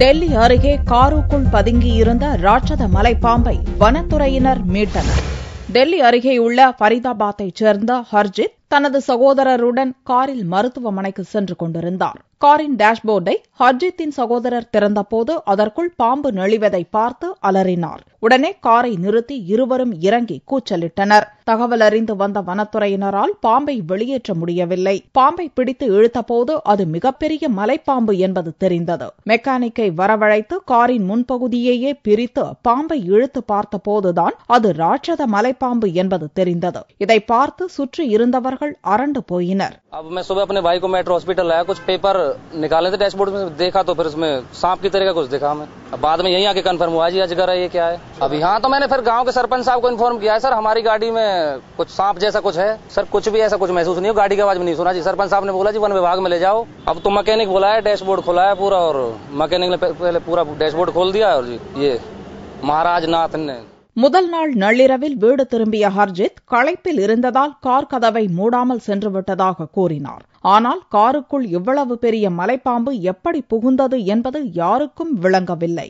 டெல்லி அருகே காருக்குள் பதுங்கியிருந்த ராட்சத மலைப்பாம்பை வனத்துறையினர் மீட்டனர். டெல்லி அருகேயுள்ள ஃபரிதாபாத்தைச் சேர்ந்த ஹர்ஜித் தனது சகோதரருடன் காரில் மருத்துவமனைக்கு சென்று கொண்டிருந்தார். காரின் டேஷ்போர்டை ஹர்ஜித்தின் சகோதரர் திறந்தபோது அதற்குள் பாம்பு நெளிவதை பார்த்து அலறினார். உடனே காரை நிறுத்தி இருவரும் இறங்கி கூச்சலிட்டனர். தகவல் அறிந்து வந்த வனத்துறையினரால் பாம்பை வெளியேற்ற முடியவில்லை. பாம்பை பிடித்து இழுத்தபோது அது மிகப்பெரிய மலைப்பாம்பு என்பது தெரிந்தது. மெக்கானிக்கை வரவழைத்து காரின் முன்பகுதியையே பிரித்து பாம்பை இழுத்து பார்த்தபோதுதான் அது ராட்சத மலைப்பாம்பு என்பது தெரிந்தது. இதை பார்த்து சுற்றி இருந்தவர்கள் அரண்டு போயினர். अब मैं सुबह अपने भाई को मेट्रो हॉस्पिटल लाया, कुछ पेपर निकाले थे डैशबोर्ड में, देखा तो फिर उसमें सांप की तरह का कुछ दिखा हमें। बाद में यहीं आके कंफर्म हुआ जी अजगर है, ये क्या है। अब यहाँ तो मैंने फिर गांव के सरपंच साहब को इन्फॉर्म किया है, सर हमारी गाड़ी में कुछ सांप जैसा कुछ है। सर कुछ भी ऐसा कुछ महसूस नहीं हो, गाड़ी की आवाज में नहीं सुना जी। सरपंच साहब ने बोला जी वन विभाग में ले जाओ। अब तो मैकेनिक बोला है, डैशबोर्ड खोला है पूरा, और मैकेनिक ने पहले पूरा डैशबोर्ड खोल दिया। और जी ये महाराज नाथ ने முதல் நாள் நள்ளிரவில் வீடு திரும்பிய ஹர்ஜித் களைப்பில் இருந்ததால் கார் கதவை மூடாமல் சென்றுவிட்டதாக கூறினார். ஆனால் காருக்குள் இவ்வளவு பெரிய மலைப்பாம்பு எப்படி புகுந்தது என்பது யாருக்கும் விளங்கவில்லை.